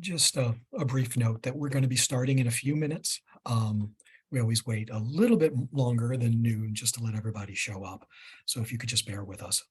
Just a brief note that we're going to be starting in a few minutes. We always wait a little bit longer than noon just to let everybody show up. So if you could just bear with us.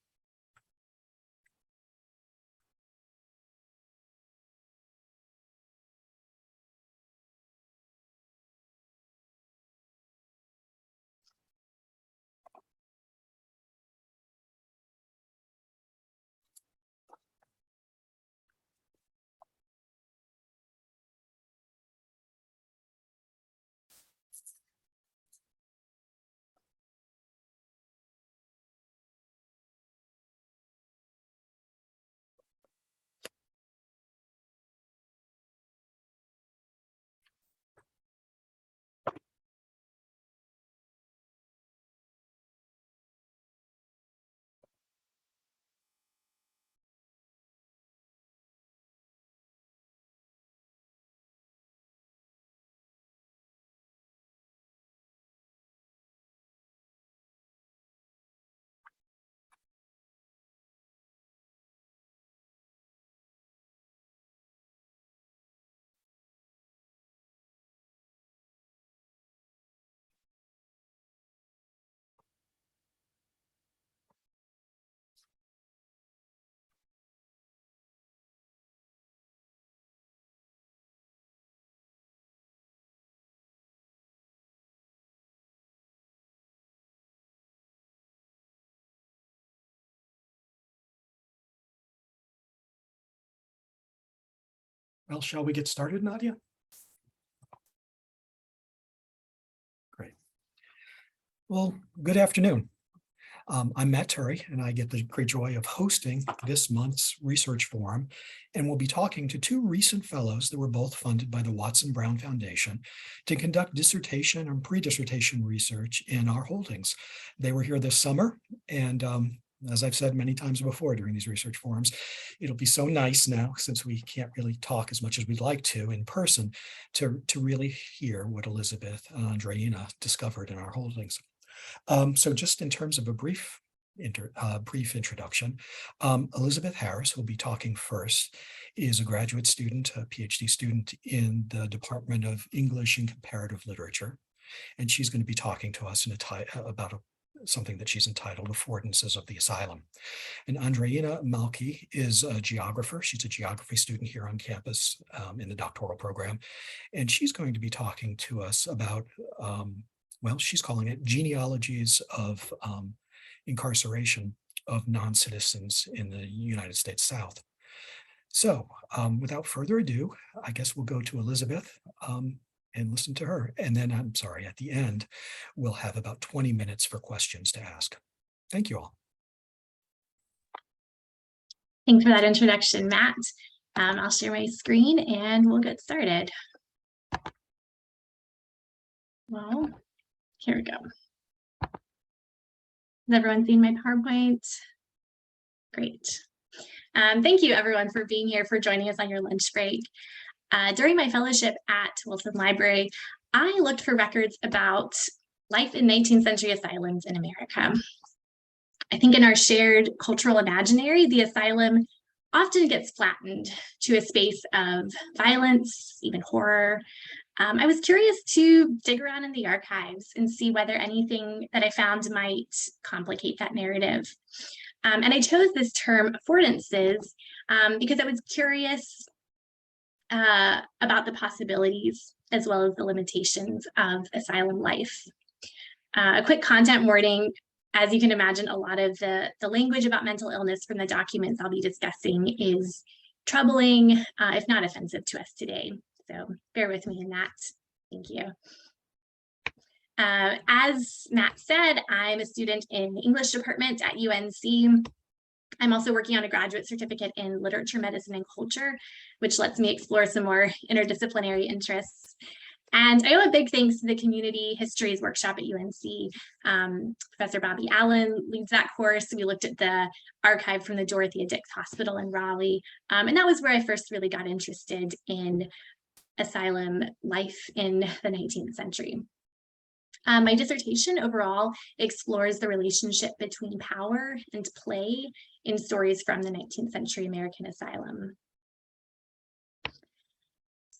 Well, shall we get started, Nadia? Great. Well, good afternoon. I'm Matt Turry, and I get the great joy of hosting this month's research forum, and we'll be talking to two recent fellows that were both funded by the Watson Brown Foundation to conduct dissertation and pre-dissertation research in our holdings. They were here this summer, and as I've said many times before during these research forums, it'll be so nice now, since we can't really talk as much as we'd like to in person, to really hear what Elisabeth and Andreina discovered in our holdings. So just in terms of a brief introduction, Elisabeth Harris, who will be talking first, is a graduate student, a PhD student in the Department of English and Comparative Literature. And she's going to be talking to us about something that she's entitled Affordances of the Asylum. And Andreina Malki is a geographer. She's a geography student here on campus in the doctoral program. And she's going to be talking to us about well, she's calling it Genealogies of Incarceration of Non-Citizens in the United States South. So without further ado, I guess we'll go to Elisabeth and listen to her. And then, I'm sorry, at the end, we'll have about 20 minutes for questions to ask. Thank you all. Thanks for that introduction, Matt. I'll share my screen and we'll get started. Well, here we go. Has everyone seen my PowerPoint? Great. Thank you, everyone, for being here, for joining us on your lunch break. During my fellowship at Wilson Library, I looked for records about life in 19th century asylums in America. I think in our shared cultural imaginary, the asylum often gets flattened to a space of violence, even horror. I was curious to dig around in the archives and see whether anything that I found might complicate that narrative. And I chose this term, affordances, because I was curious about the possibilities as well as the limitations of asylum life. A quick content warning: as you can imagine, a lot of the language about mental illness from the documents I'll be discussing is troubling, if not offensive to us today. So bear with me in that. Thank you. As Matt said, I'm a student in the English department at UNC. I'm also working on a graduate certificate in literature, medicine, and culture, which lets me explore some more interdisciplinary interests. And I owe a big thanks to the Community Histories Workshop at UNC. Professor Bobby Allen leads that course. We looked at the archive from the Dorothea Dix Hospital in Raleigh. And that was where I first really got interested in asylum life in the 19th century. My dissertation overall explores the relationship between power and play in stories from the 19th century American asylum.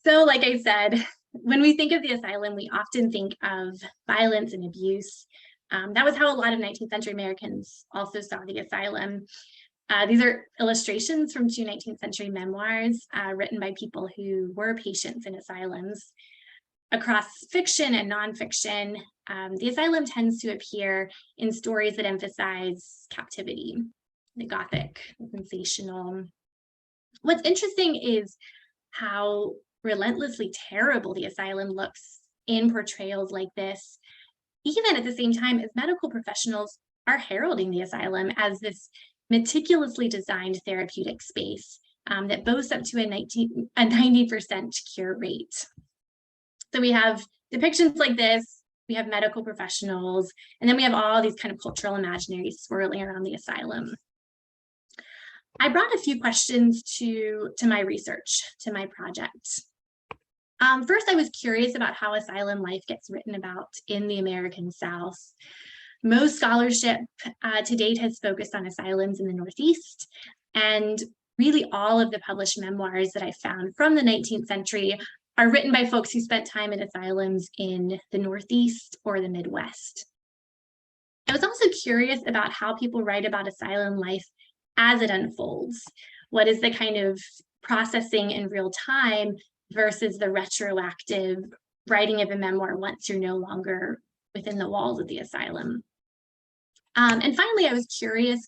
So like I said, when we think of the asylum, we often think of violence and abuse. That was how a lot of 19th century Americans also saw the asylum. These are illustrations from two 19th century memoirs written by people who were patients in asylums. Across fiction and nonfiction, the asylum tends to appear in stories that emphasize captivity, the Gothic, the sensational. What's interesting is how relentlessly terrible the asylum looks in portrayals like this, even at the same time as medical professionals are heralding the asylum as this meticulously designed therapeutic space that boasts up to a 90% cure rate. So we have depictions like this, we have medical professionals, and then we have all these kind of cultural imaginaries swirling around the asylum. I brought a few questions to my research, to my project. First, I was curious about how asylum life gets written about in the American South. Most scholarship to date has focused on asylums in the Northeast, and really all of the published memoirs that I found from the 19th century are written by folks who spent time in asylums in the Northeast or the Midwest. I was also curious about how people write about asylum life as it unfolds. What is the kind of processing in real time versus the retroactive writing of a memoir once you're no longer within the walls of the asylum? And finally, I was curious,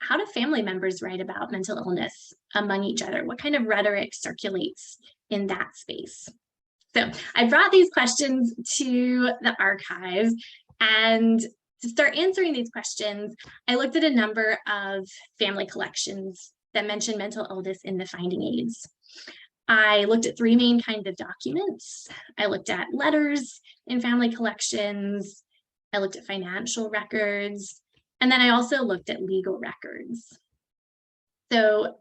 how do family members write about mental illness among each other? What kind of rhetoric circulates in that space? So I brought these questions to the archive, and to start answering these questions, I looked at a number of family collections that mention mental illness in the finding aids. I looked at three main kinds of documents. I looked at letters in family collections, I looked at financial records, and then I also looked at legal records. So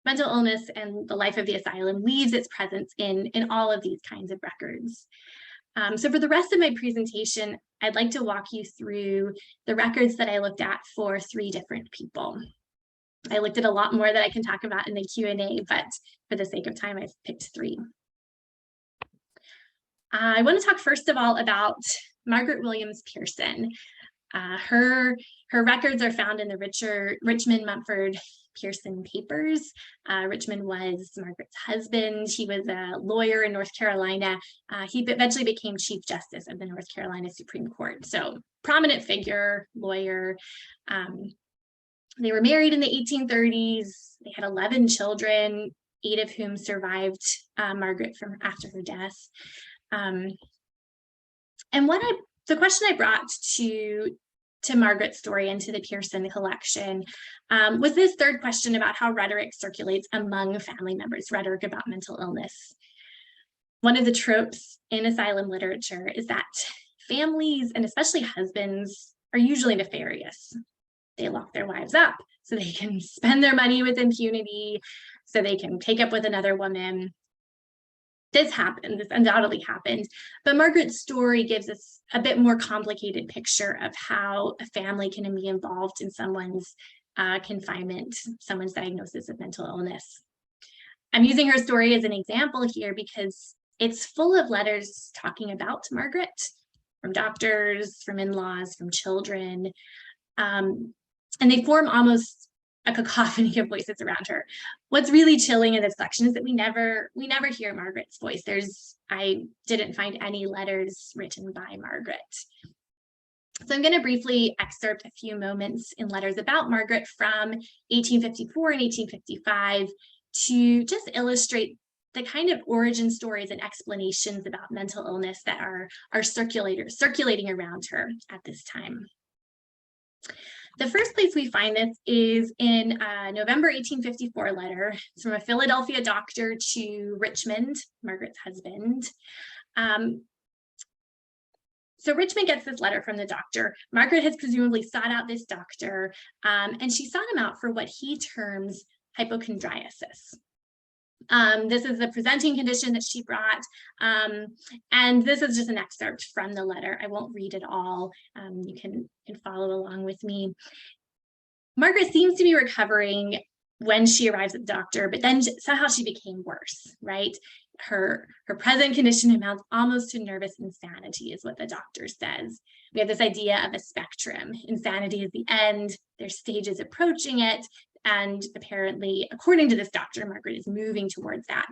mental illness and the life of the asylum leaves its presence in all of these kinds of records. So for the rest of my presentation, I'd like to walk you through the records that I looked at for three different people. I looked at a lot more that I can talk about in the Q&A, but for the sake of time, I've picked three. I want to talk first of all about Margaret Williams Pearson. Her records are found in the Richmond Mumford Pearson papers. Richmond was Margaret's husband. He was a lawyer in North Carolina. He eventually became Chief Justice of the North Carolina Supreme Court. So prominent figure, lawyer. They were married in the 1830s. They had 11 children, 8 of whom survived Margaret from after her death. And the question I brought to Margaret's story and to the Pearson collection was this third question about how rhetoric circulates among family members, rhetoric about mental illness. One of the tropes in asylum literature is that families, and especially husbands, are usually nefarious. They lock their wives up so they can spend their money with impunity, so they can take up with another woman. This happened, this undoubtedly happened, but Margaret's story gives us a bit more complicated picture of how a family can be involved in someone's confinement, someone's diagnosis of mental illness. I'm using her story as an example here because it's full of letters talking about Margaret, from doctors, from in-laws, from children, and they form almost a cacophony of voices around her. What's really chilling in this section is that we never hear Margaret's voice. I didn't find any letters written by Margaret. So I'm going to briefly excerpt a few moments in letters about Margaret from 1854 and 1855 to just illustrate the kind of origin stories and explanations about mental illness that are circulating around her at this time. The first place we find this is in November 1854 letter. It's from a Philadelphia doctor to Richmond, Margaret's husband. So Richmond gets this letter from the doctor. Margaret has presumably sought out this doctor, and she sought him out for what he terms hypochondriasis. This is the presenting condition that she brought, and this is just an excerpt from the letter. I won't read it all. You can follow along with me. Margaret seems to be recovering when she arrives at the doctor, but then somehow she became worse, right? her present condition amounts almost to nervous insanity, is what the doctor says. We have this idea of a spectrum. Insanity is the end, there's stages approaching it, and apparently, according to this doctor, Margaret is moving towards that.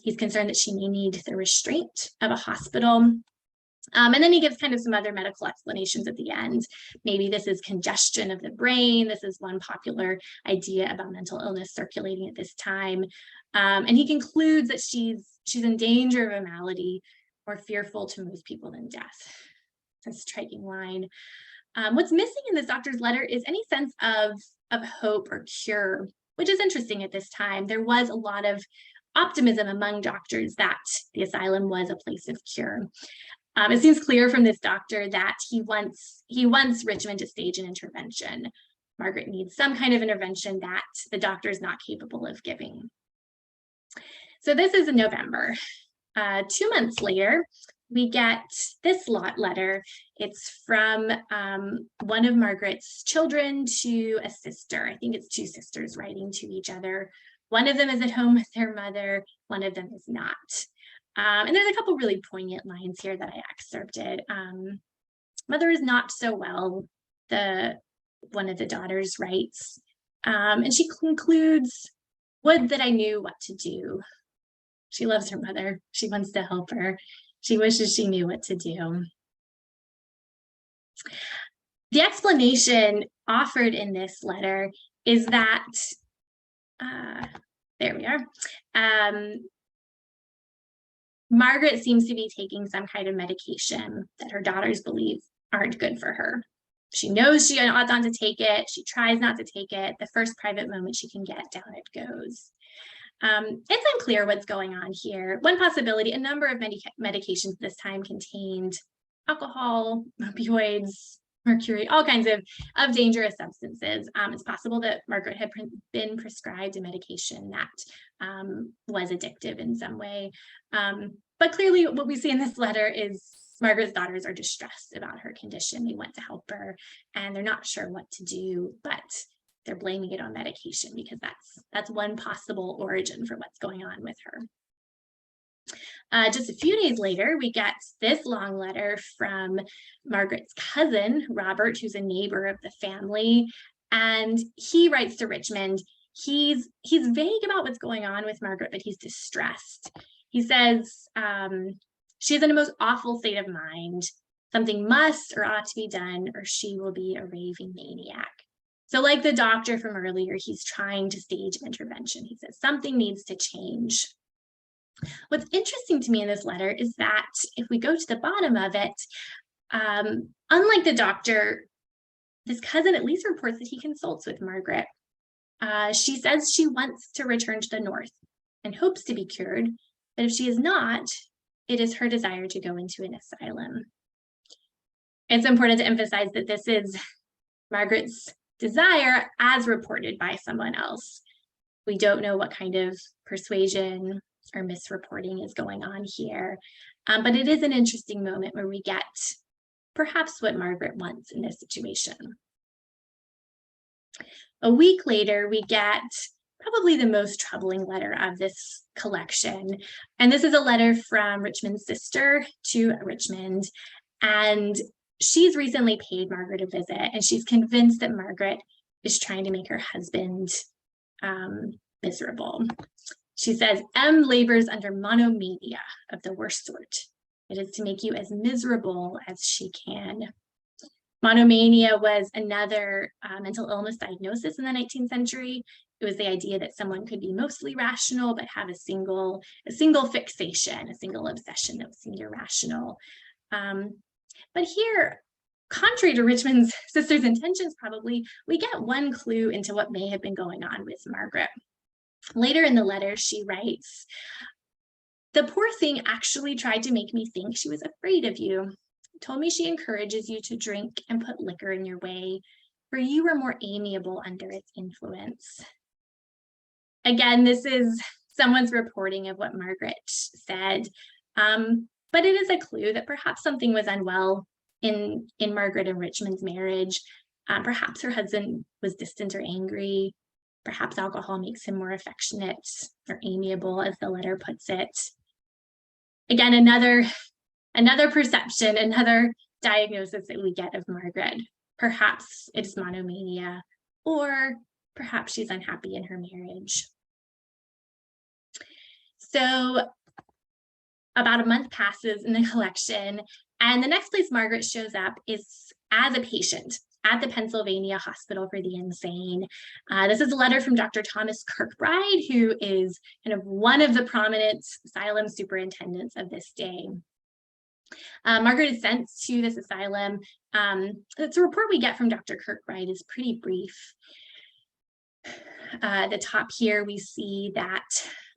He's concerned that she may need the restraint of a hospital. And then he gives kind of some other medical explanations at the end. Maybe this is congestion of the brain. This is one popular idea about mental illness circulating at this time. And he concludes that she's in danger of a malady more fearful to most people than death. It's a striking line. What's missing in this doctor's letter is any sense of hope or cure, which is interesting at this time. There was a lot of optimism among doctors that the asylum was a place of cure. It seems clear from this doctor that he wants Richmond to stage an intervention. Margaret needs some kind of intervention that the doctor is not capable of giving. So this is in November. 2 months later, we get this letter. It's from one of Margaret's children to a sister. I think it's two sisters writing to each other. One of them is at home with their mother, one of them is not. And there's a couple really poignant lines here that I excerpted. Mother is not so well, one of the daughters writes. And she concludes, would that I knew what to do. She loves her mother. She wants to help her. She wishes she knew what to do. The explanation offered in this letter is that, there we are. Margaret seems to be taking some kind of medication that her daughters believe aren't good for her. She knows she ought not to take it. She tries not to take it. The first private moment she can get, down it goes. It's unclear what's going on here. One possibility, a number of medications this time contained alcohol, opioids, mercury, all kinds of dangerous substances. It's possible that Margaret had been prescribed a medication that was addictive in some way. But clearly what we see in this letter is Margaret's daughters are distressed about her condition. They want to help her and they're not sure what to do, but they're blaming it on medication because that's one possible origin for what's going on with her. Just a few days later, we get this long letter from Margaret's cousin, Robert, who's a neighbor of the family, and he writes to Richmond. He's vague about what's going on with Margaret, but he's distressed. He says, she's in a most awful state of mind. Something must or ought to be done, or she will be a raving maniac. So like the doctor from earlier, he's trying to stage an intervention. He says something needs to change. What's interesting to me in this letter is that if we go to the bottom of it, unlike the doctor, this cousin at least reports that he consults with Margaret. She says she wants to return to the north and hopes to be cured, but if she is not, it is her desire to go into an asylum. It's important to emphasize that this is Margaret's desire as reported by someone else. We don't know what kind of persuasion or misreporting is going on here, but it is an interesting moment where we get perhaps what Margaret wants in this situation. A week later, we get probably the most troubling letter of this collection, and this is a letter from Richmond's sister to Richmond, and she's recently paid Margaret a visit, and she's convinced that Margaret is trying to make her husband miserable. She says, M labors under monomania of the worst sort. It is to make you as miserable as she can. Monomania was another mental illness diagnosis in the 19th century. It was the idea that someone could be mostly rational, but have a single fixation, a single obsession that seemed irrational. But here, contrary to Richmond's sister's intentions, probably, we get one clue into what may have been going on with Margaret. Later in the letter, she writes, the poor thing actually tried to make me think she was afraid of you. Told me she encourages you to drink and put liquor in your way, for you were more amiable under its influence. Again, this is someone's reporting of what Margaret said, but it is a clue that perhaps something was unwell in Margaret and Richmond's marriage. Perhaps her husband was distant or angry. Perhaps alcohol makes him more affectionate or amiable, as the letter puts it. Again, another perception, another diagnosis that we get of Margaret. Perhaps it's monomania, or perhaps she's unhappy in her marriage. So about a month passes in the collection, and the next place Margaret shows up is as a patient at the Pennsylvania Hospital for the Insane. This is a letter from Dr. Thomas Kirkbride, who is kind of one of the prominent asylum superintendents of this day. Margaret is sent to this asylum. The report we get from Dr. Kirkbride is pretty brief. At the top here, we see that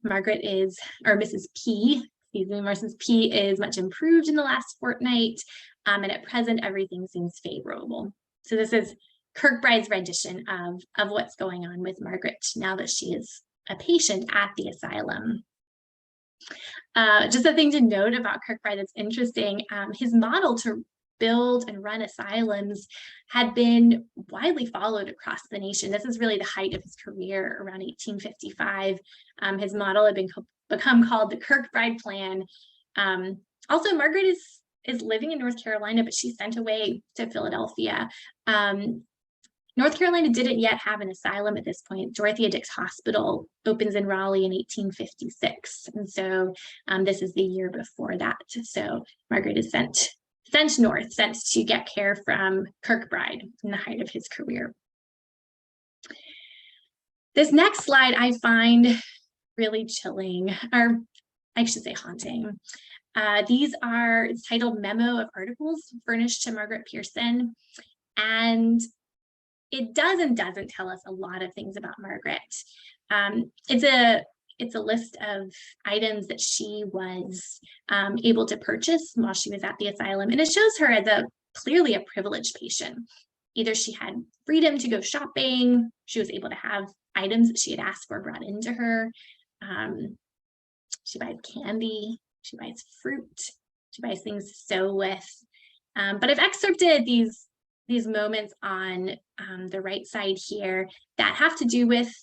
Margaret is, or Mrs. P, Mrs. P is much improved in the last fortnight, and at present, everything seems favorable. So this is Kirkbride's rendition of what's going on with Margaret now that she is a patient at the asylum. Just a thing to note about Kirkbride that's interesting, his model to build and run asylums had been widely followed across the nation. This is really the height of his career around 1855. His model had become called the Kirkbride Plan. Also, Margaret is living in North Carolina, but she's sent away to Philadelphia. North Carolina didn't yet have an asylum at this point. Dorothea Dix Hospital opens in Raleigh in 1856. And so this is the year before that. So Margaret is sent north, sent to get care from Kirkbride in the height of his career. This next slide I find really chilling, or I should say haunting. It's titled Memo of Articles Furnished to Margaret Pearson. And it does and doesn't tell us a lot of things about Margaret. It's a list of items that she was able to purchase while she was at the asylum. And it shows her as clearly a privileged patient. Either she had freedom to go shopping, she was able to have items that she had asked for brought into her. She buys candy, she buys fruit, she buys things to sew with. But I've excerpted these moments on the right side here that have to do with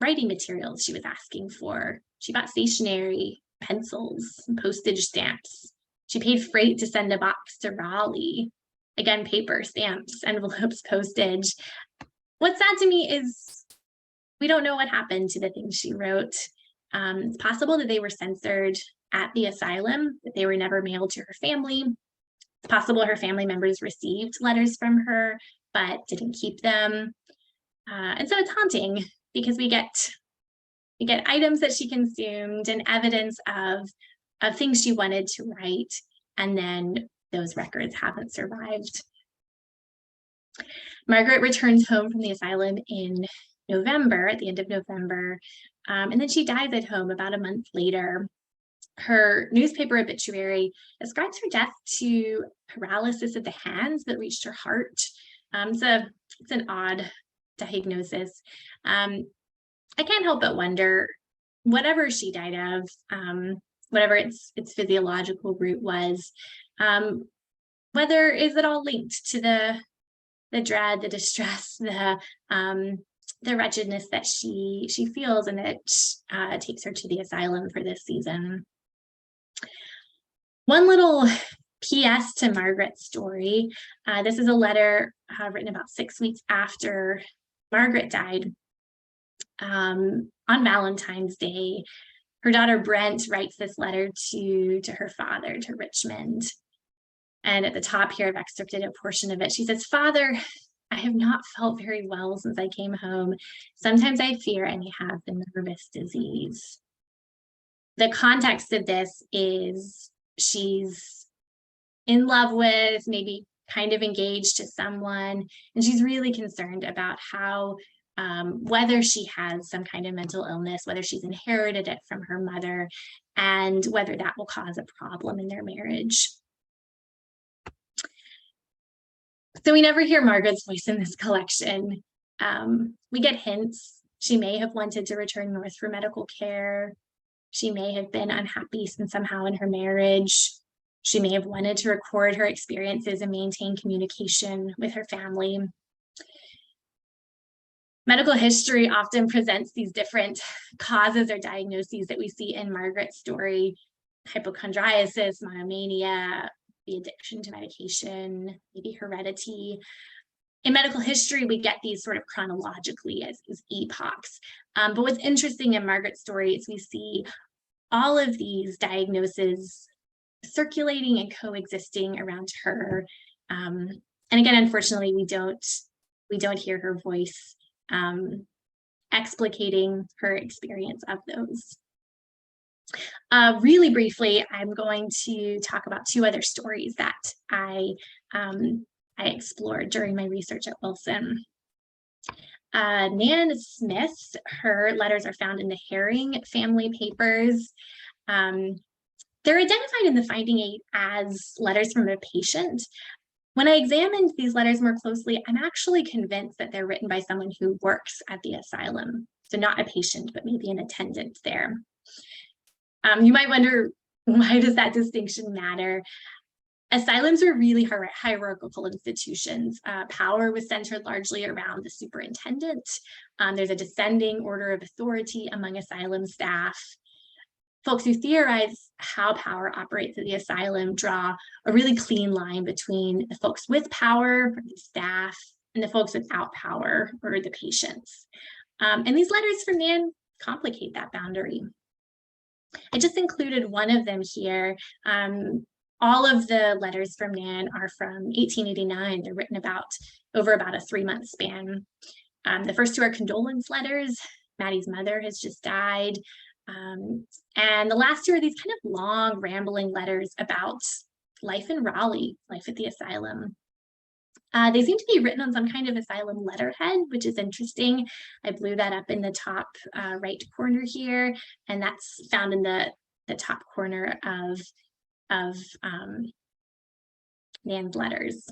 writing materials she was asking for. She bought stationery, pencils, postage stamps. She paid freight to send a box to Raleigh. Again, paper, stamps, envelopes, postage. What's sad to me is we don't know what happened to the things she wrote. It's possible that they were censored at the asylum, that they were never mailed to her family. It's possible her family members received letters from her, but didn't keep them. And so it's haunting because we get items that she consumed and evidence of things she wanted to write, and then those records haven't survived. Margaret returns home from the asylum in November, at the end of November, and then she dies at home about a month later. Her newspaper obituary ascribes her death to paralysis of the hands that reached her heart. It's an odd diagnosis. I can't help but wonder, whatever she died of, whatever its physiological root was, whether is it all linked to the dread, the distress, the wretchedness that she feels, and that takes her to the asylum for this season. One little PS to Margaret's story. This is a letter written about 6 weeks after Margaret died. On Valentine's Day, her daughter Brent writes this letter to her father, to Richmond. And at the top here, I've excerpted a portion of it. She says, "Father, I have not felt very well since I came home. Sometimes I fear I may have the nervous disease." The context of this is she's in love with, maybe kind of engaged to someone, and she's really concerned about how whether she has some kind of mental illness, whether she's inherited it from her mother, and whether that will cause a problem in their marriage. So we never hear Margaret's voice in this collection. We get hints. She may have wanted to return north for medical care. She may have been unhappy somehow in her marriage. She may have wanted to record her experiences and maintain communication with her family. Medical history often presents these different causes or diagnoses that we see in Margaret's story: hypochondriasis, monomania, the addiction to medication, maybe heredity. In medical history, we get these sort of chronologically as epochs. But what's interesting in Margaret's story is we see all of these diagnoses circulating and coexisting around her. And again, unfortunately, we don't hear her voice explicating her experience of those. Really briefly, I'm going to talk about two other stories that I explored during my research at Wilson. Nan Smith, her letters are found in the Herring family papers. They're identified in the finding aid as letters from a patient. When I examined these letters more closely, I'm actually convinced that they're written by someone who works at the asylum. So not a patient, but maybe an attendant there. You might wonder, why does that distinction matter? Asylums were really hierarchical institutions. Power was centered largely around the superintendent. There's a descending order of authority among asylum staff. Folks who theorize how power operates at the asylum draw a really clean line between the folks with power, or the staff, and the folks without power, or the patients. And these letters from Nan complicate that boundary. I just included one of them here. All of the letters from Nan are from 1889. They're written over about a 3-month span. The first two are condolence letters. Maddie's mother has just died. And the last two are these kind of long, rambling letters about life in Raleigh, life at the asylum. They seem to be written on some kind of asylum letterhead, which is interesting. I blew that up in the top right corner here, and that's found in the top corner of Nan's letters.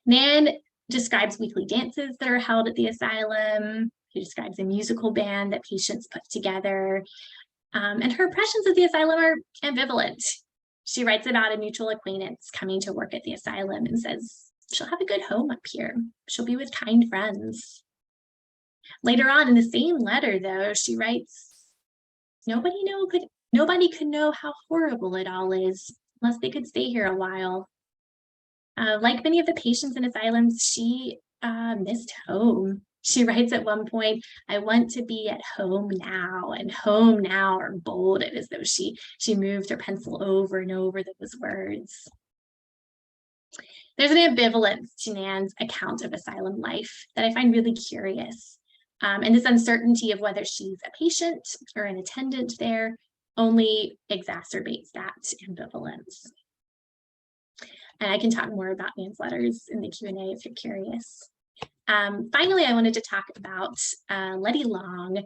Nan describes weekly dances that are held at the asylum. She describes a musical band that patients put together. And her impressions of the asylum are ambivalent. She writes about a mutual acquaintance coming to work at the asylum and says she'll have a good home up here. She'll be with kind friends. Later on in the same letter, though, she writes, nobody could know how horrible it all is unless they could stay here a while. Like many of the patients in asylums, she missed home. She writes at one point, I want to be at home now, and home now are bolded as though she moved her pencil over and over those words. There's an ambivalence to Nan's account of asylum life that I find really curious. And this uncertainty of whether she's a patient or an attendant there only exacerbates that ambivalence. And I can talk more about Nan's letters in the Q&A if you're curious. Finally, I wanted to talk about Letty Long.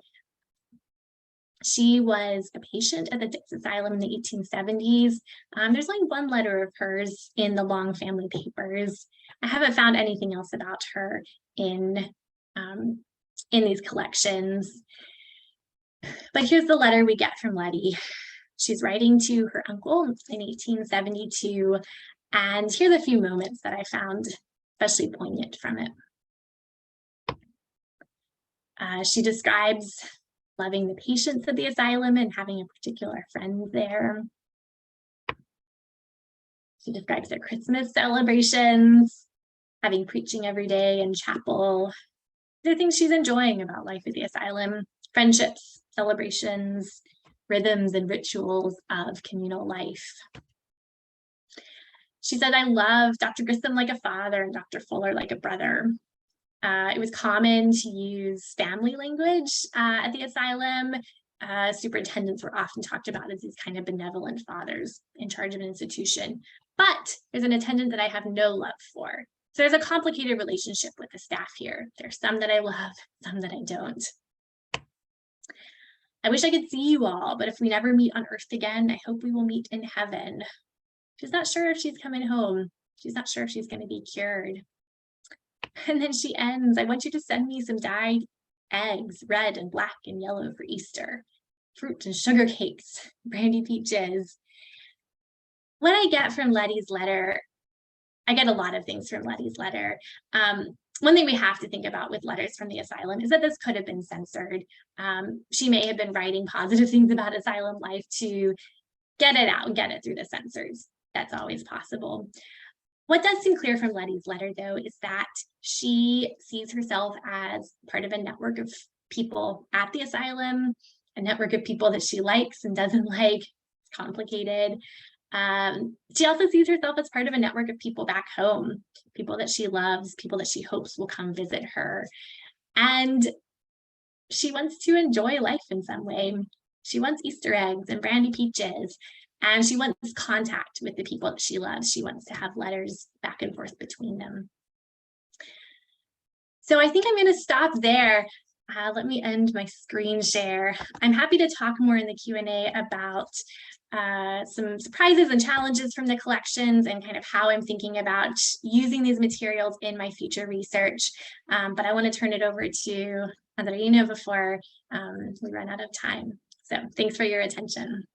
She was a patient at the Dix Asylum in the 1870s. There's only one letter of hers in the Long family papers. I haven't found anything else about her in these collections. But here's the letter we get from Letty. She's writing to her uncle in 1872. And here's a few moments that I found especially poignant from it. She describes loving the patients at the asylum and having a particular friend there. She describes their Christmas celebrations, having preaching every day in chapel. There are things she's enjoying about life at the asylum: friendships, celebrations, rhythms, and rituals of communal life. She said, I love Dr. Grissom like a father and Dr. Fuller like a brother. It was common to use family language at the asylum. Superintendents were often talked about as these kind of benevolent fathers in charge of an institution. But there's an attendant that I have no love for. So there's a complicated relationship with the staff here. There's some that I love, some that I don't. I wish I could see you all, but if we never meet on earth again, I hope we will meet in heaven. She's not sure if she's coming home. She's not sure if she's going to be cured. And then she ends, I want you to send me some dyed eggs, red and black and yellow for Easter, fruit and sugar cakes, brandy peaches. What I get from Letty's letter, I get a lot of things from Letty's letter. one thing we have to think about with letters from the asylum is that this could have been censored. She may have been writing positive things about asylum life to get it out and get it through the censors. That's always possible. What does seem clear from Letty's letter, though, is that she sees herself as part of a network of people at the asylum, a network of people that she likes and doesn't like. It's complicated. She also sees herself as part of a network of people back home, people that she loves, people that she hopes will come visit her. And she wants to enjoy life in some way. She wants Easter eggs and brandy peaches, and she wants contact with the people that she loves. She wants to have letters back and forth between them. So I think I'm going to stop there. Let me end my screen share. I'm happy to talk more in the Q&A about some surprises and challenges from the collections and kind of how I'm thinking about using these materials in my future research. But I want to turn it over to Andreina before we run out of time. So thanks for your attention.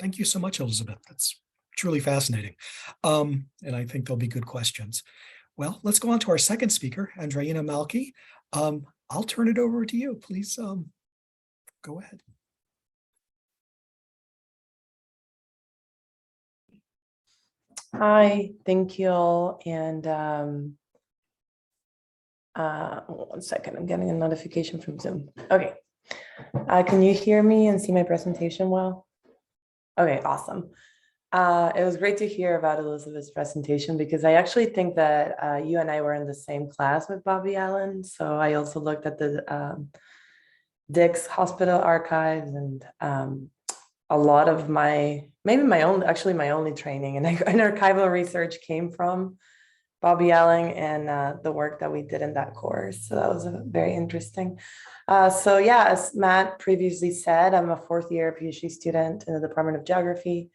Thank you so much, Elisabeth. That's truly fascinating. And I think there'll be good questions. Well, let's go on to our second speaker, Andreina Malki. I'll turn it over to you. Please go ahead. Hi, thank you all. And 1 second, I'm getting a notification from Zoom. Okay. Can you hear me and see my presentation well? Okay, awesome. It was great to hear about Elisabeth's presentation because I actually think that you and I were in the same class with Bobby Allen. So I also looked at the Dick's Hospital archives, and a lot of my only training in archival research came from Bobby Allen and the work that we did in that course. So that was very interesting. So yeah, as Matt previously said, I'm a fourth year PhD student in the Department of Geography,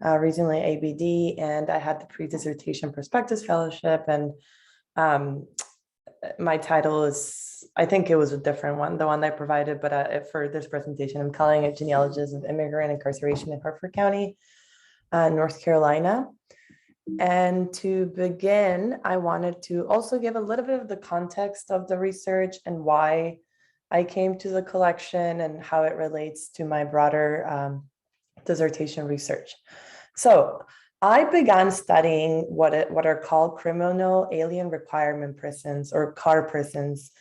recently ABD, and I had the pre-dissertation Prospectus Fellowship, and my title is, I think it was a different one, the one I provided, but for this presentation, I'm calling it Genealogies of Immigrant Incarceration in Harford County, North Carolina. And to begin, I wanted to also give a little bit of the context of the research and why I came to the collection and how it relates to my broader dissertation research. So I began studying what are called criminal alien requirement prisons, or CAR prisons,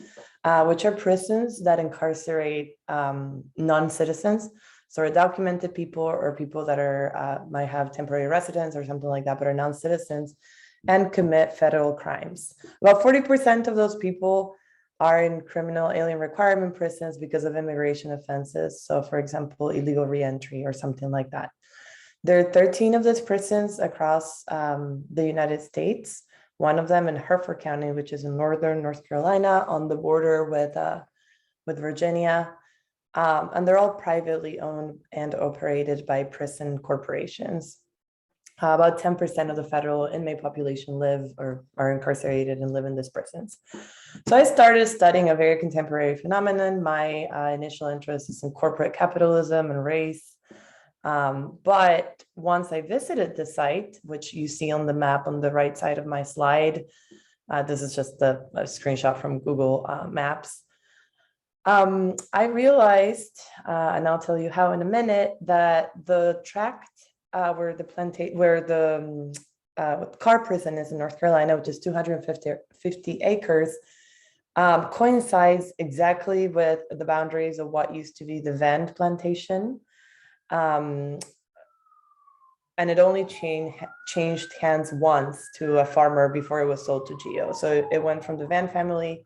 which are prisons that incarcerate non-citizens, so undocumented people or people that are might have temporary residence or something like that, but are non-citizens and commit federal crimes. About 40% of those people are in criminal alien requirement prisons because of immigration offenses. So for example, illegal reentry or something like that. There are 13 of these prisons across the United States, one of them in Harford County, which is in northern North Carolina on the border with Virginia. And they're all privately owned and operated by prison corporations. About 10% of the federal inmate population live or are incarcerated and live in these prisons. So I started studying a very contemporary phenomenon. My initial interest is in corporate capitalism and race. But once I visited the site, which you see on the map on the right side of my slide, this is just a screenshot from Google Maps. I realized, and I'll tell you how in a minute, that the tract where the CAR prison is in North Carolina, which is 250 acres, coincides exactly with the boundaries of what used to be the Vand plantation. And it only changed hands once to a farmer before it was sold to Geo. So it went from the Van family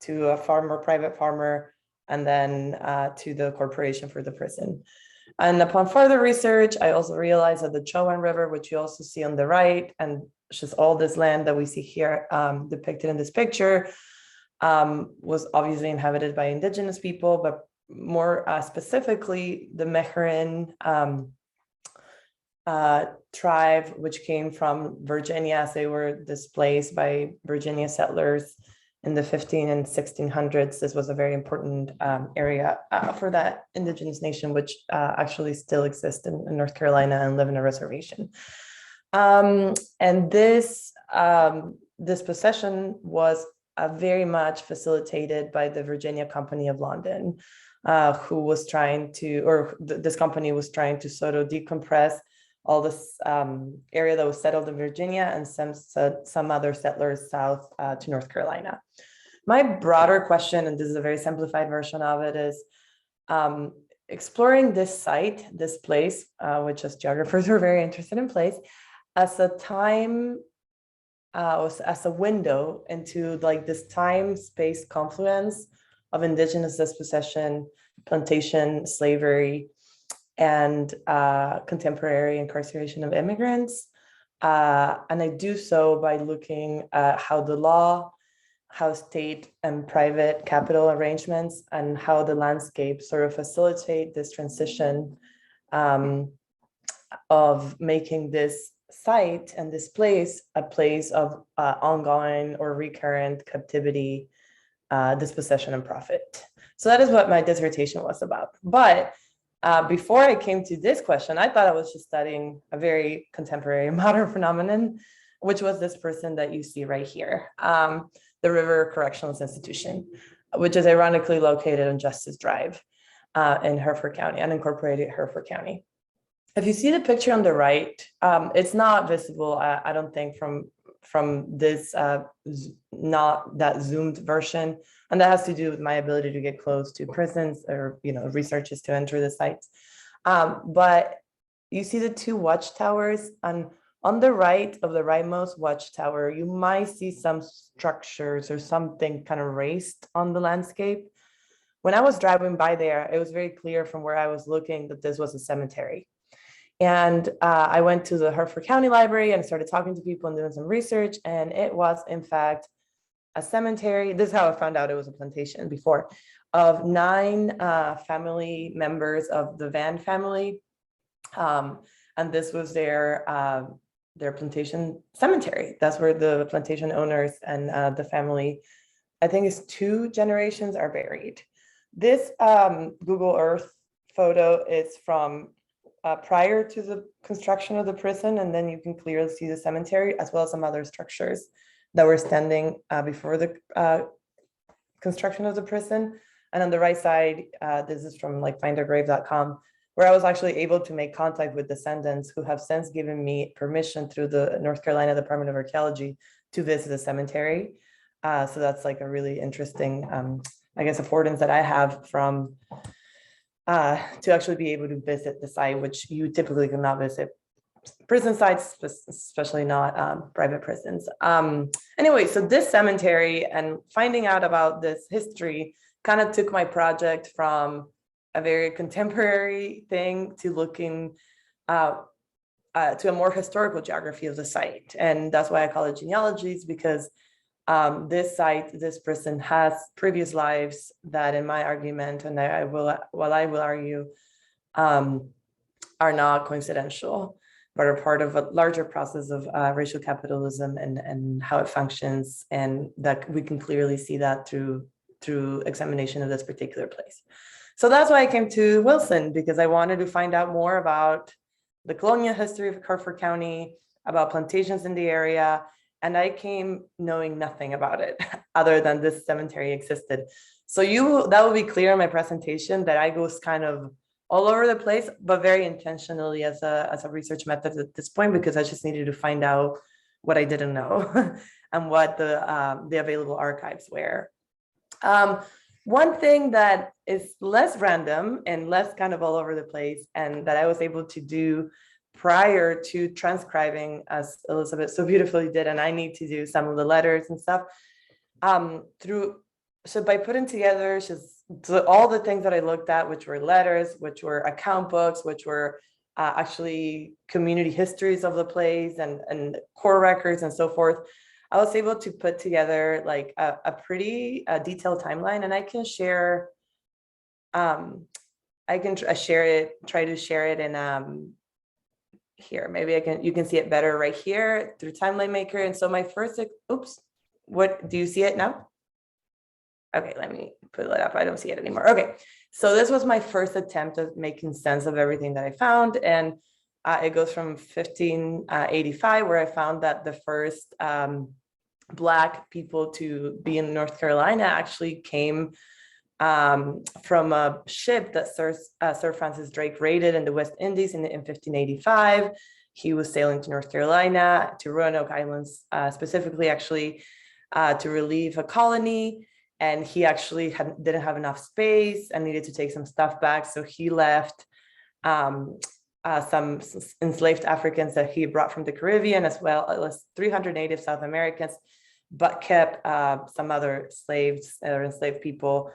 to a private farmer, and then to the corporation for the prison. And upon further research, I also realized that the Chowan River, which you also see on the right, and just all this land that we see here depicted in this picture, was obviously inhabited by indigenous people, but more specifically the Meherrin tribe, which came from Virginia as they were displaced by Virginia settlers in the 15 and 1600s. This was a very important area for that indigenous nation, which actually still exists in North Carolina and live in a reservation. And this this possession was very much facilitated by the Virginia Company of London, who was trying to, or this company was trying to sort of decompress all this area that was settled in Virginia and some other settlers south to North Carolina. My broader question, and this is a very simplified version of it, is exploring this site, this place, which as geographers are very interested in place, as a time, as a window into like this time-space confluence of indigenous dispossession, plantation, slavery, and contemporary incarceration of immigrants. And I do so by looking at how the law, how state and private capital arrangements, and how the landscape sort of facilitate this transition of making this site and this place a place of ongoing or recurrent captivity, dispossession, and profit. So that is what my dissertation was about. But before I came to this question, I thought I was just studying a very contemporary modern phenomenon, which was this person that you see right here, the River Correctional Institution, which is ironically located on Justice Drive in Hereford County, unincorporated Hereford County. If you see the picture on the right, it's not visible, I don't think, from this not that zoomed version. And that has to do with my ability to get close to prisons or, researchers to enter the sites. But you see the two watchtowers, and on the right of the rightmost watchtower, you might see some structures or something kind of raised on the landscape. When I was driving by there, it was very clear from where I was looking that this was a cemetery. And I went to the Hereford County Library and started talking to people and doing some research. And it was, in fact, a cemetery. This is how I found out it was a plantation before, of 9 family members of the Van family. And this was their plantation cemetery. That's where the plantation owners and the family, I think it's 2 generations, are buried. This Google Earth photo is from prior to the construction of the prison, and then you can clearly see the cemetery as well as some other structures that were standing before the construction of the prison. And on the right side, this is from like findergrave.com, where I was actually able to make contact with descendants who have since given me permission through the North Carolina Department of Archaeology to visit the cemetery. So that's like a really interesting, I guess, affordance that I have from to actually be able to visit the site, which you typically cannot visit prison sites, especially not private prisons. Anyway, so this cemetery and finding out about this history kind of took my project from a very contemporary thing to looking to a more historical geography of the site. And that's why I call it Genealogies, because this site, this prison, has previous lives that, in my argument, and I will argue, are not coincidental, but are part of a larger process of racial capitalism and how it functions, and that we can clearly see that through examination of this particular place. So that's why I came to Wilson, because I wanted to find out more about the colonial history of Hereford County, about plantations in the area, and I came knowing nothing about it other than this cemetery existed. So that will be clear in my presentation, that I go kind of all over the place, but very intentionally as a research method at this point, because I just needed to find out what I didn't know and what the available archives were. One thing that is less random and less kind of all over the place, and that I was able to do prior to transcribing, as Elisabeth so beautifully did, and I need to do some of the letters and stuff, so by putting together all the things that I looked at, which were letters, which were account books, which were actually community histories of the place and core records and so forth, I was able to put together like a pretty detailed timeline, and I can share. I can try to share it in here. Maybe you can see it better right here through Timeline Maker. And so my first, oops, what do you see it now? Okay, let me put it up. I don't see it anymore. Okay, so this was my first attempt at making sense of everything that I found, and it goes from 1585, where I found that the first Black people to be in North Carolina actually came from a ship that Sir Francis Drake raided in the West Indies in 1585. He was sailing to North Carolina, to Roanoke Islands, specifically actually to relieve a colony. And he actually didn't have enough space and needed to take some stuff back. So he left some enslaved Africans that he brought from the Caribbean, as well as 300 native South Americans, but kept some other slaves or enslaved people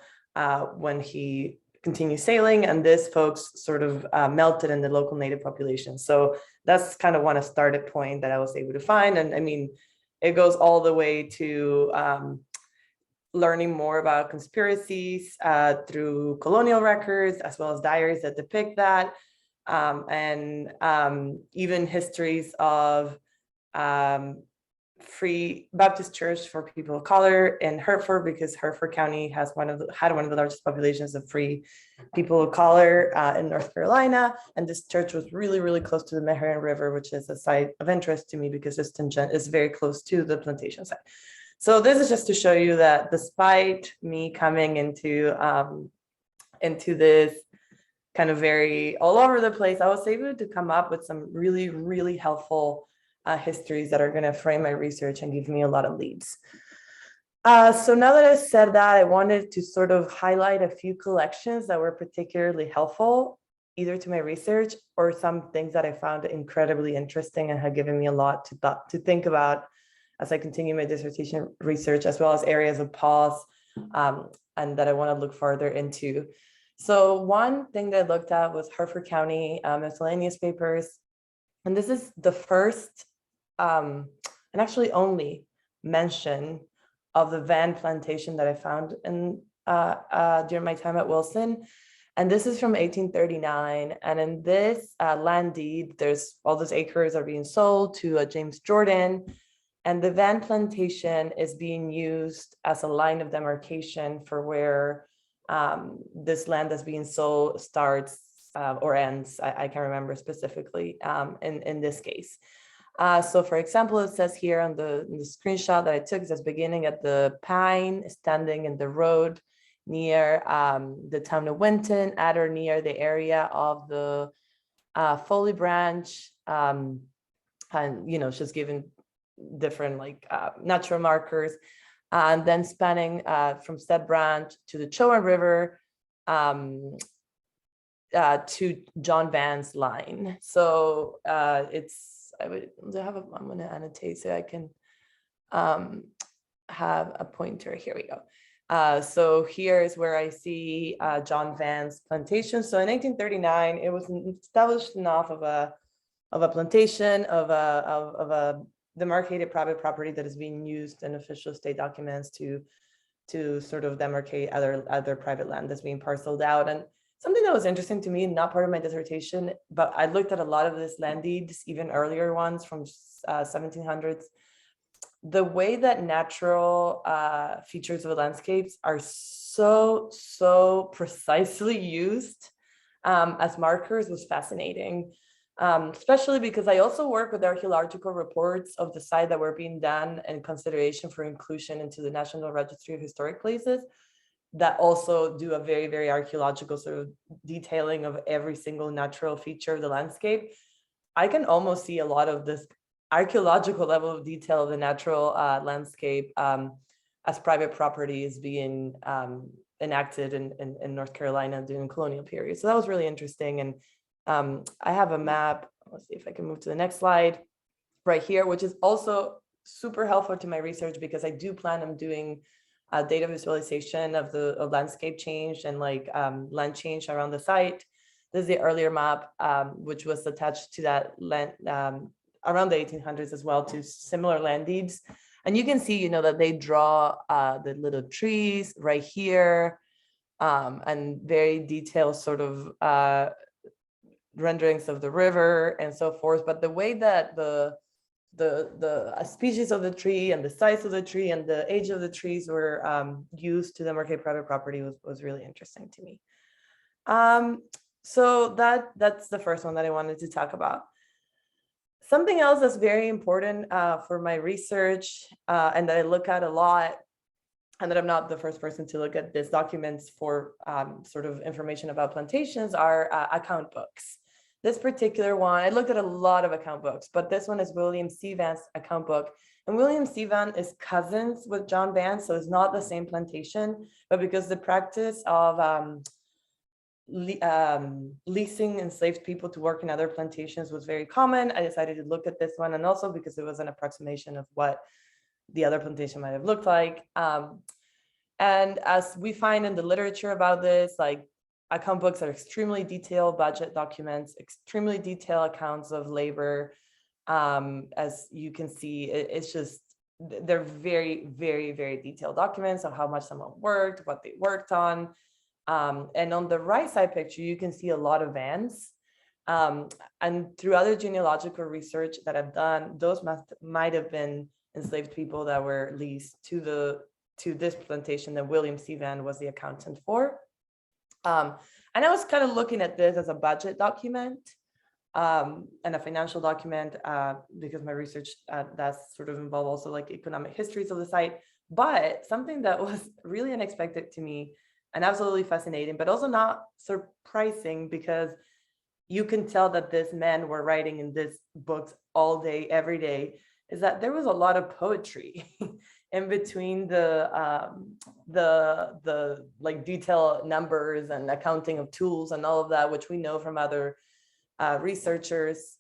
when he continued sailing. And these folks sort of melted in the local native population. So that's kind of one started point that I was able to find. And I mean, it goes all the way to learning more about conspiracies through colonial records, as well as diaries that depict that, and even histories of Free Baptist Church for people of color in Hertford, because Hertford County has had one of the largest populations of free people of color in North Carolina. And this church was really, really close to the Meherrin River, which is a site of interest to me because it's very close to the plantation site. So this is just to show you that despite me coming into this kind of very all over the place, I was able to come up with some really, really helpful histories that are going to frame my research and give me a lot of leads. So now that I've said that, I wanted to sort of highlight a few collections that were particularly helpful, either to my research or some things that I found incredibly interesting and had given me a lot to think about as I continue my dissertation research, as well as areas of pause and that I want to look further into. So one thing that I looked at was Hertford County miscellaneous papers. And this is the first and actually only mention of the Van plantation that I found in during my time at Wilson. And this is from 1839. And in this land deed, there's all those acres are being sold to James Jordan. And the Van plantation is being used as a line of demarcation for where this land that's being sold starts or ends. I can't remember specifically in this case. So for example, it says here on the screenshot that I took, it says beginning at the pine standing in the road near the town of Winton, at or near the area of the Foley branch. And, you know, she's given different like natural markers, and then spanning from said branch to the Chowan River to John Van's line. So I'm going to annotate so I can have a pointer. Here we go. So here is where I see John Van's plantation. So in 1839, it was established enough of a plantation of a demarcated private property that is being used in official state documents to sort of demarcate other private land that's being parceled out. And something that was interesting to me, not part of my dissertation, but I looked at a lot of these land deeds, even earlier ones from 1700s. The way that natural features of landscapes are so precisely used as markers was fascinating. Especially because I also work with archaeological reports of the site that were being done in consideration for inclusion into the National Registry of Historic Places that also do a very, very archaeological sort of detailing of every single natural feature of the landscape. I can almost see a lot of this archaeological level of detail of the natural landscape as private property is being enacted in North Carolina during the colonial period. So that was really interesting. And I have a map. Let's see if I can move to the next slide right here, which is also super helpful to my research because I do plan on doing data visualization of the landscape change and like land change around the site. This is the earlier map, which was attached to that land around the 1800s as well to similar land deeds. And you can see, you know, that they draw the little trees right here and very detailed sort of renderings of the river and so forth. But the way that the species of the tree and the size of the tree and the age of the trees were used to demarcate private property was really interesting to me. So that's the first one that I wanted to talk about. Something else that's very important for my research and that I look at a lot, and that I'm not the first person to look at these documents for sort of information about plantations, are account books. This particular one, I looked at a lot of account books, but this one is William C. Vance's account book. And William C. Vance is cousins with John Vance, so it's not the same plantation, but because the practice of leasing enslaved people to work in other plantations was very common, I decided to look at this one, and also because it was an approximation of what the other plantation might have looked like. And as we find in the literature about this, like account books are extremely detailed budget documents, extremely detailed accounts of labor. As you can see, it's just, they're very, very, very detailed documents of how much someone worked, what they worked on. And on the right side picture, you can see a lot of vans. And through other genealogical research that I've done, those might have been enslaved people that were leased to this plantation that William C. Van was the accountant for. And I was kind of looking at this as a budget document and a financial document because my research that's sort of involved also like economic histories of the site. But something that was really unexpected to me and absolutely fascinating, but also not surprising, because you can tell that these men were writing in these books all day, every day, is that there was a lot of poetry in between the like detailed numbers and accounting of tools and all of that, which we know from other researchers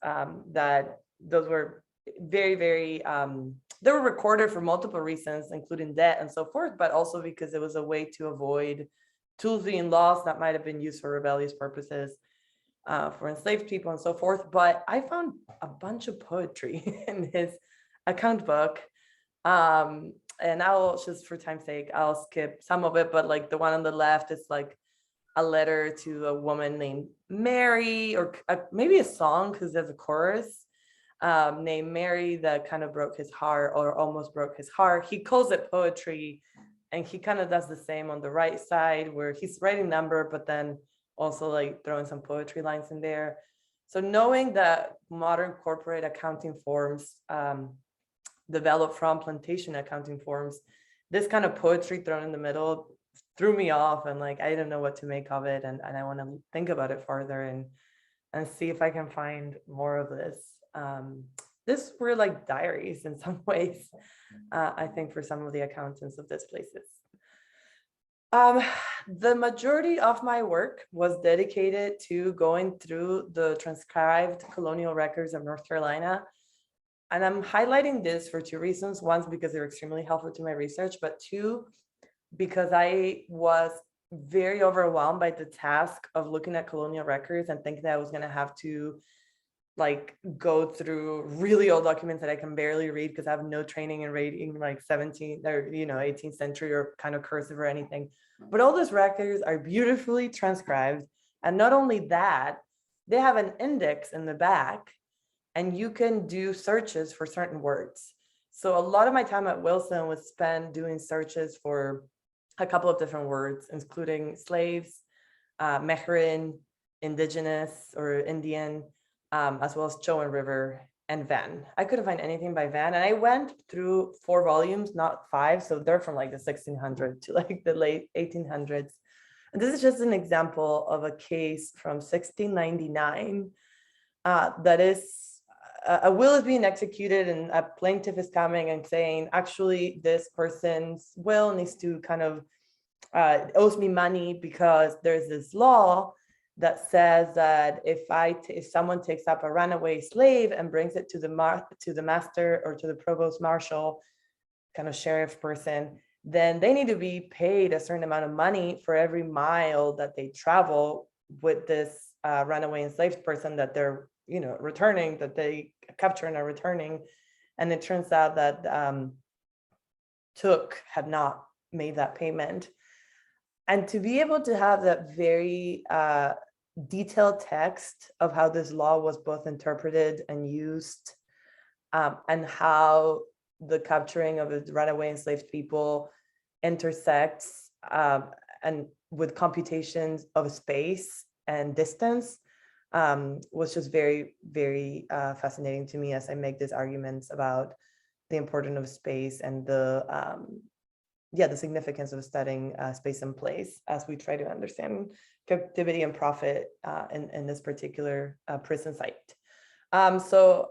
that those were very, very, they were recorded for multiple reasons, including debt and so forth, but also because it was a way to avoid tools being lost that might have been used for rebellious purposes for enslaved people and so forth. But I found a bunch of poetry in his account book. And I'll just, for time's sake, I'll skip some of it, but like the one on the left is like a letter to a woman named Mary, or maybe a song because there's a chorus named Mary that kind of broke his heart, or almost broke his heart. He calls it poetry, and he kind of does the same on the right side where he's writing number, but then also like throwing some poetry lines in there. So knowing that modern corporate accounting forms developed from plantation accounting forms, this kind of poetry thrown in the middle threw me off, and like I didn't know what to make of it, and I want to think about it further and see if I can find more of this. This were like diaries in some ways, I think, for some of the accountants of these places. The majority of my work was dedicated to going through the transcribed colonial records of North Carolina. And I'm highlighting this for two reasons. One, because they're extremely helpful to my research, but two, because I was very overwhelmed by the task of looking at colonial records and thinking that I was going to have to like go through really old documents that I can barely read because I have no training in reading like 17th or 18th century or kind of cursive or anything. But all those records are beautifully transcribed. And not only that, they have an index in the back, and you can do searches for certain words. So a lot of my time at Wilson was spent doing searches for a couple of different words, including slaves, Mexican, indigenous or Indian, as well as Chowan River and Van. I couldn't find anything by Van, and I went through 4 volumes, not 5. So they're from like the 1600s to like the late 1800s. And this is just an example of a case from 1699 that is, a will is being executed, and a plaintiff is coming and saying, actually, this person's will needs to kind of owes me money because there's this law that says that if someone takes up a runaway slave and brings it to the master or to the provost marshal, kind of sheriff person, then they need to be paid a certain amount of money for every mile that they travel with this runaway enslaved person that they're returning, that they capture and are returning. And it turns out that Took had not made that payment. And to be able to have that very detailed text of how this law was both interpreted and used, and how the capturing of the runaway enslaved people intersects and with computations of space and distance, was just very, very fascinating to me as I make these arguments about the importance of space and the significance of studying space and place as we try to understand captivity and profit in this particular prison site. So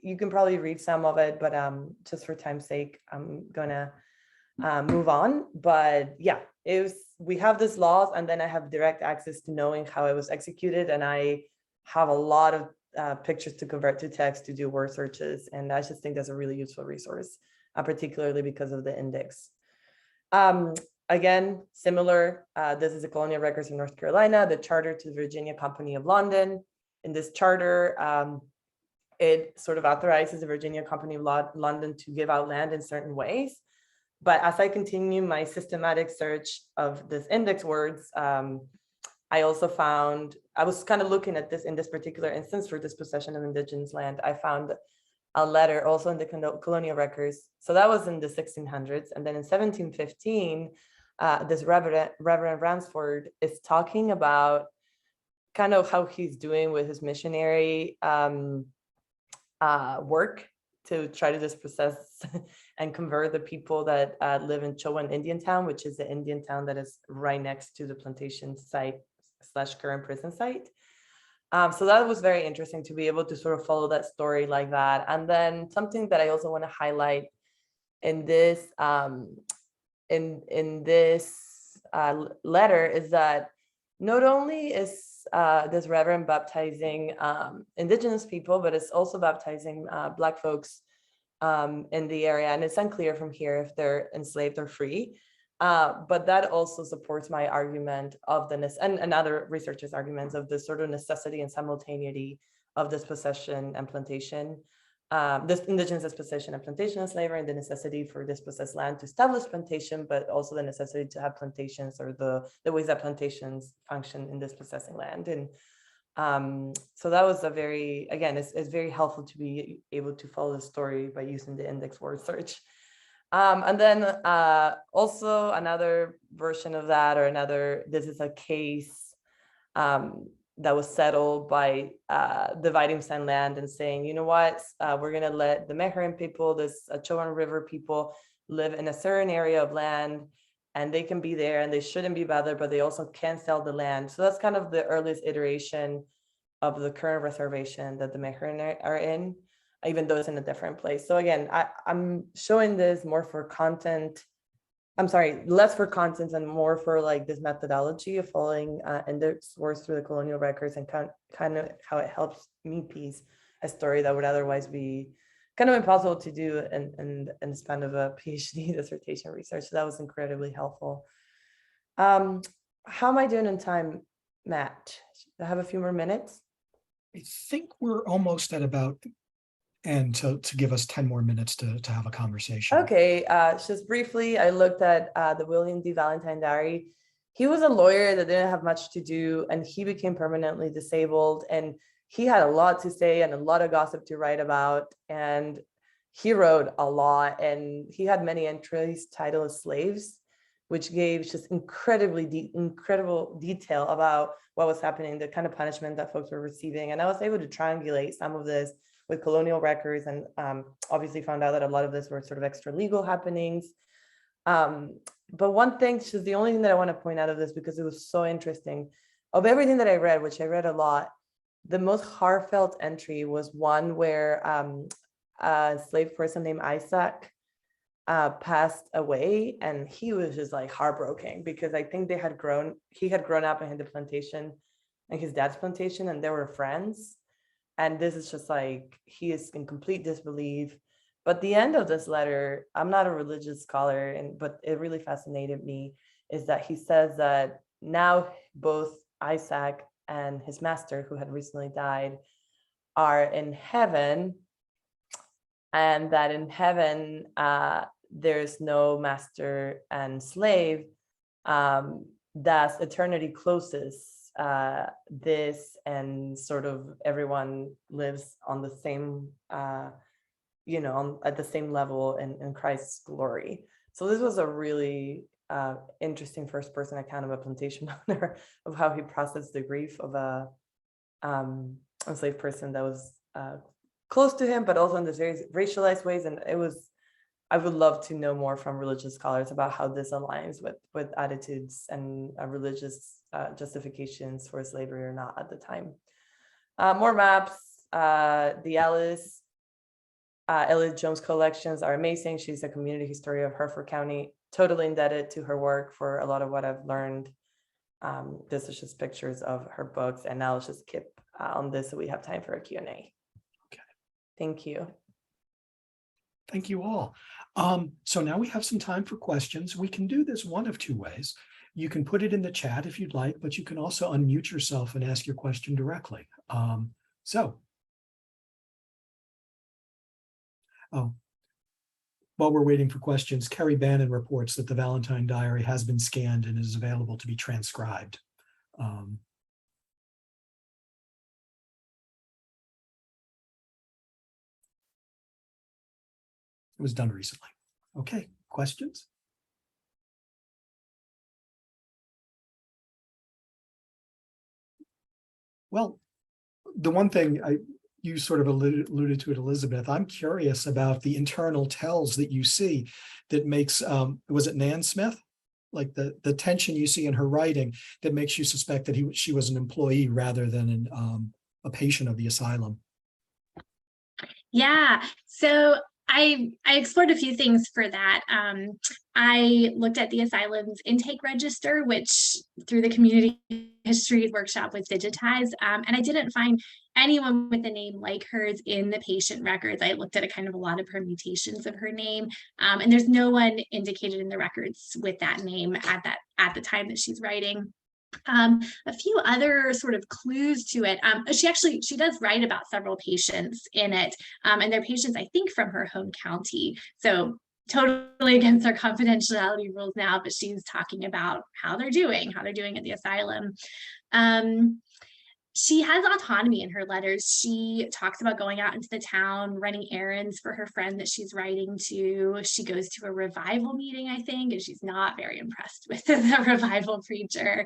you can probably read some of it, but just for time's sake, I'm gonna move on. But yeah, we have this laws, and then I have direct access to knowing how it was executed, and I have a lot of pictures to convert to text to do word searches, and I just think that's a really useful resource, particularly because of the index. Again, similar, this is the Colonial Records of North Carolina, the charter to the Virginia Company of London. In this charter, it sort of authorizes the Virginia Company of London to give out land in certain ways. But as I continue my systematic search of this index words, I also found, I was kind of looking at this in this particular instance for dispossession of indigenous land. I found a letter also in the colonial records. So that was in the 1600s. And then in 1715, this Reverend Ransford is talking about kind of how he's doing with his missionary work to try to dispossess and convert the people that live in Chowan Indian Town, which is the Indian town that is right next to the plantation site / current prison site. So that was very interesting to be able to sort of follow that story like that. And then something that I also want to highlight in this letter is that not only is this Reverend baptizing indigenous people, but it's also baptizing Black folks in the area. And it's unclear from here if they're enslaved or free. But that also supports my argument of and other researchers' arguments of the sort of necessity and simultaneity of dispossession and plantation, this indigenous dispossession and plantation and slavery, and the necessity for dispossessed land to establish plantation, but also the necessity to have plantations, or the ways that plantations function in dispossessing land. And so that was it's very helpful to be able to follow the story by using the index word search. And then also another version of that, this is a case that was settled by dividing some land and saying, you know what, we're going to let the Meherrin people, this Chowan River people, live in a certain area of land, and they can be there and they shouldn't be bothered, but they also can sell the land. So that's kind of the earliest iteration of the current reservation that the Meherrin are in, even though it's in a different place. So again, I'm showing this more for content. I'm sorry, less for content and more for like this methodology of following index words through the colonial records, and kind of how it helps me piece a story that would otherwise be kind of impossible to do in the span of a PhD dissertation research. So that was incredibly helpful. How am I doing in time, Matt? I have a few more minutes. I think we're almost at about, and to give us 10 more minutes to have a conversation. Okay, just briefly, I looked at the William D. Valentine diary. He was a lawyer that didn't have much to do, and he became permanently disabled, and he had a lot to say and a lot of gossip to write about, and he wrote a lot, and he had many entries titled Slaves, which gave just incredible detail about what was happening, the kind of punishment that folks were receiving. And I was able to triangulate some of this with colonial records, and obviously found out that a lot of this were sort of extra legal happenings. But one thing, just the only thing that I want to point out of this, because it was so interesting, of everything that I read, which I read a lot, the most heartfelt entry was one where a enslaved person named Isaac passed away, and he was just like heartbroken, because I think he had grown up in the plantation, and his dad's plantation, and they were friends. And this is just like, he is in complete disbelief. But the end of this letter, I'm not a religious scholar, but it really fascinated me, is that he says that now both Isaac and his master, who had recently died, are in heaven, and that in heaven, there's no master and slave. Thus, eternity closes this, and sort of everyone lives on the same, at the same level in Christ's glory. So this was a really interesting first-person account of a plantation owner, of how he processed the grief of enslaved person that was close to him, but also in this very racialized ways. And I would love to know more from religious scholars about how this aligns with attitudes and religious justifications for slavery or not at the time. More maps. The Elliot Jones collections are amazing. She's a community historian of Harford County. Totally indebted to her work for a lot of what I've learned. This is just pictures of her books, and now let's just skip on this so we have time for a Q&A. Okay. Thank you. Thank you all. So now we have some time for questions. We can do this one of two ways. You can put it in the chat if you'd like, but you can also unmute yourself and ask your question directly. While we're waiting for questions, Kerry Bannon reports that the Valentine Diary has been scanned and is available to be transcribed. It was done recently. Okay, questions? Well, the one thing you sort of alluded to it, Elisabeth, I'm curious about the internal tells that you see that makes, was it Nan Smith? Like the tension you see in her writing that makes you suspect that she was an employee rather than a patient of the asylum. Yeah, so I explored a few things for that. I looked at the asylum's intake register, which through the community history workshop was digitized, and I didn't find anyone with a name like hers in the patient records. I looked at a lot of permutations of her name, and there's no one indicated in the records with that name at the time that she's writing. A few other sort of clues to it. She does write about several patients in it, and they're patients, I think, from her home county. So totally against our confidentiality rules now, but she's talking about how they're doing at the asylum. She has autonomy in her letters. She talks about going out into the town, running errands for her friend that she's writing to. She goes to a revival meeting, I think, and she's not very impressed with the revival preacher.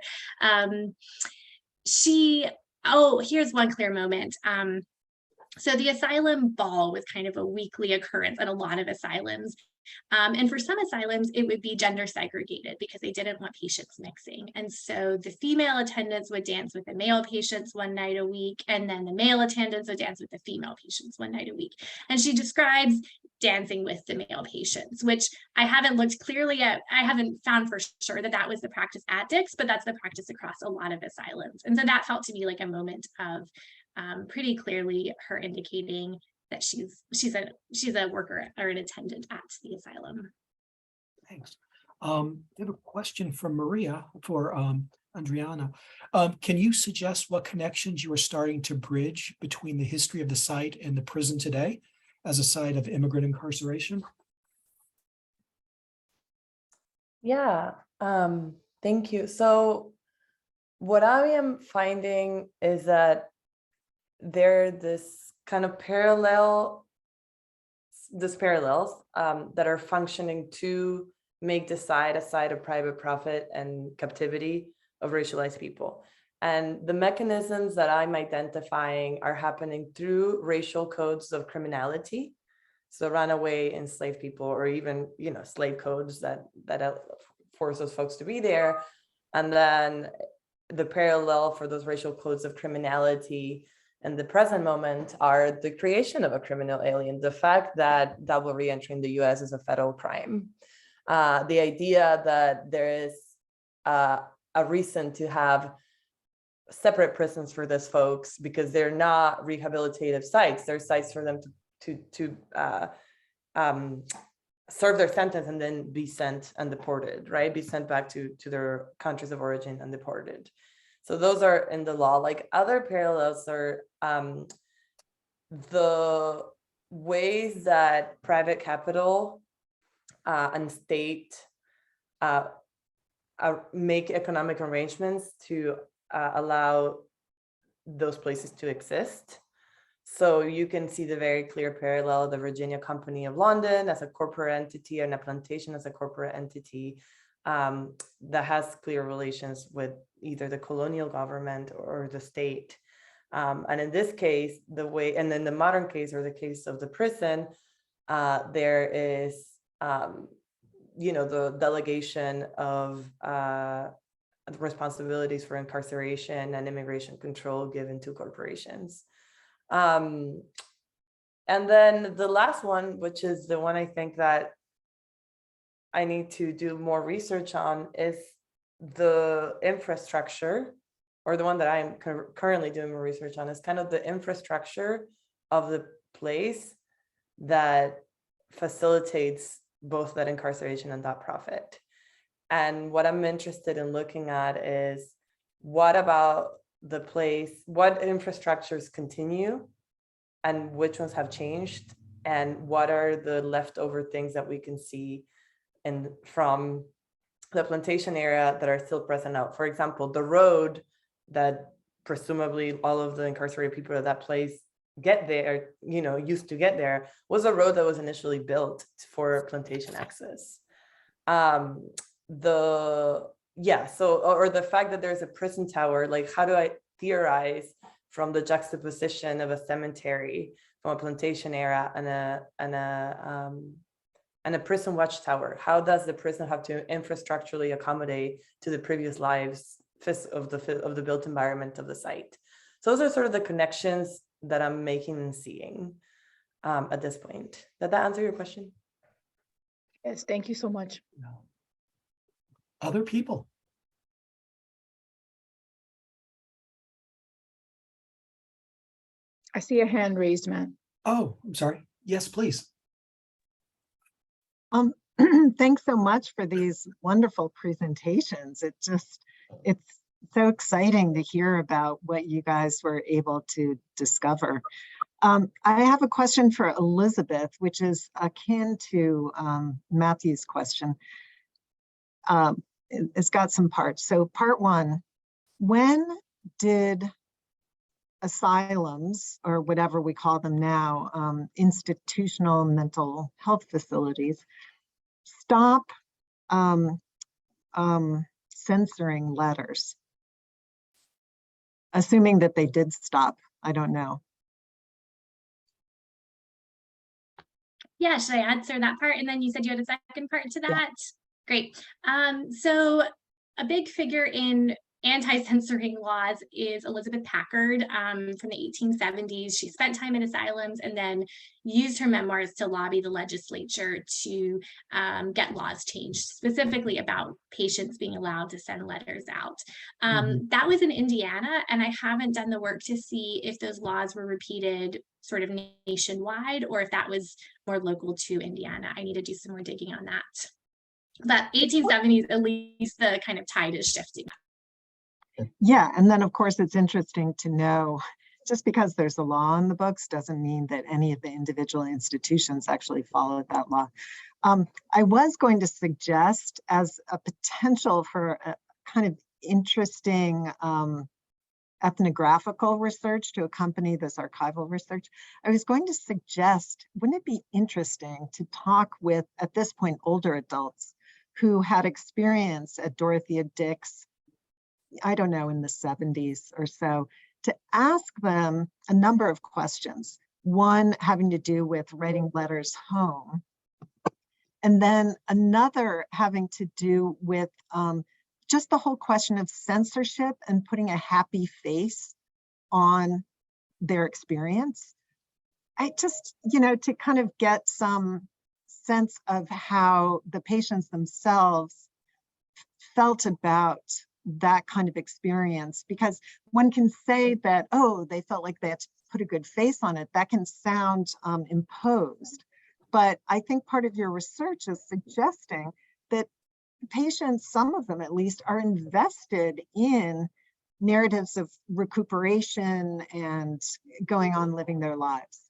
Here's one clear moment. So the asylum ball was kind of a weekly occurrence at a lot of asylums. And for some asylums, it would be gender segregated because they didn't want patients mixing. And so the female attendants would dance with the male patients one night a week, and then the male attendants would dance with the female patients one night a week. And she describes dancing with the male patients, which I haven't looked clearly at. I haven't found for sure that was the practice at Dix, but that's the practice across a lot of asylums. And so that felt to me like a moment of pretty clearly her indicating that she's a worker or an attendant at the asylum. Thanks. I have a question from Maria for Andreina. Can you suggest what connections you are starting to bridge between the history of the site and the prison today as a site of immigrant incarceration? Yeah, thank you. So what I am finding is that there this kind of parallels that are functioning to make the site a site of private profit and captivity of racialized people. And the mechanisms that I'm identifying are happening through racial codes of criminality. So runaway enslaved people, or even, slave codes that force those folks to be there. And then the parallel for those racial codes of criminality in the present moment are the creation of a criminal alien, the fact that double reentry in the US is a federal crime, the idea that there is a reason to have separate prisons for these folks because they're not rehabilitative sites. They're sites for them to serve their sentence and then be sent and deported, right? Be sent back to their countries of origin and deported. So those are in the law. Like other parallels are the ways that private capital and state make economic arrangements to allow those places to exist. So you can see the very clear parallel, the Virginia Company of London as a corporate entity and a plantation as a corporate entity that has clear relations with either the colonial government or the state. And in this case, and in the modern case or the case of the prison, there is, the delegation of responsibilities for incarceration and immigration control given to corporations. And then the last one, which is the one I think that I need to do more research on, is the infrastructure, or the one that I'm currently doing more research on, is kind of the infrastructure of the place that facilitates both that incarceration and that profit. And what I'm interested in looking at is, what about the place, what infrastructures continue and which ones have changed, and what are the leftover things that we can see from the plantation area that are still present out. For example, the road that presumably all of the incarcerated people at that place get there, used to get there, was a road that was initially built for plantation access. Or the fact that there's a prison tower, like, how do I theorize from the juxtaposition of a cemetery from a plantation era and a prison watchtower? How does the prison have to infrastructurally accommodate to the previous lives of the built environment of the site? So those are sort of the connections that I'm making and seeing at this point. Did that answer your question? Yes, thank you so much. No. Other people? I see a hand raised, Matt. Oh, I'm sorry. Yes, please. Thanks so much for these wonderful presentations. It's so exciting to hear about what you guys were able to discover. I have a question for Elisabeth, which is akin to Matthew's question. It's got some parts. So part one, when did asylums, or whatever we call them now, institutional mental health facilities, stop censoring letters? Assuming that they did stop, I don't know. Yeah, should I answer that part? And then you said you had a second part to that? Yeah. Great. So a big figure in anti-censoring laws is Elisabeth Packard from the 1870s. She spent time in asylums and then used her memoirs to lobby the legislature to get laws changed, specifically about patients being allowed to send letters out. That was in Indiana, and I haven't done the work to see if those laws were repeated sort of nationwide or if that was more local to Indiana. I need to do some more digging on that. But 1870s, at least the kind of tide is shifting. Yeah, and then of course it's interesting to know, just because there's a law in the books doesn't mean that any of the individual institutions actually followed that law. I was going to suggest, as a potential for a kind of interesting ethnographical research to accompany this archival research, I was going to suggest, wouldn't it be interesting to talk with, at this point, older adults who had experience at Dorothea Dix, I don't know, in the 70s or so, to ask them a number of questions. One having to do with writing letters home, and then another having to do with just the whole question of censorship and putting a happy face on their experience. I just, to kind of get some sense of how the patients themselves felt about that kind of experience, because one can say that, oh, they felt like they had to put a good face on it. That can sound imposed. But I think part of your research is suggesting that patients, some of them at least, are invested in narratives of recuperation and going on living their lives.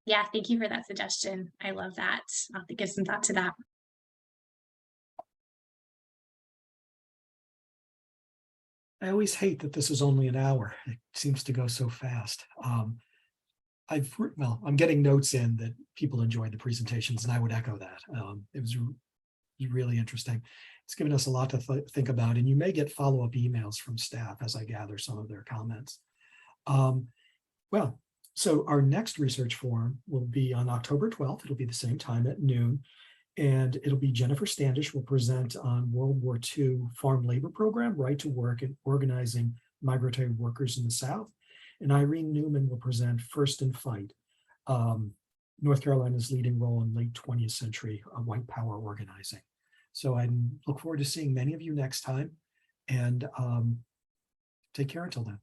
Yeah, thank you for that suggestion. I love that. I'll have to give some thought to that. I always hate that this is only an hour. It seems to go so fast. I'm getting notes in that people enjoyed the presentations, and I would echo that. It was It's really interesting. It's given us a lot to think about, and you may get follow-up emails from staff as I gather some of their comments. Well, so our next research forum will be on October 12th. It'll be the same time at noon. And it'll be Jennifer Standish will present on World War II farm labor program, right to work and organizing migratory workers in the South. And Irene Newman will present First in Fight, North Carolina's leading role in late 20th century white power organizing. So I look forward to seeing many of you next time, and take care until then.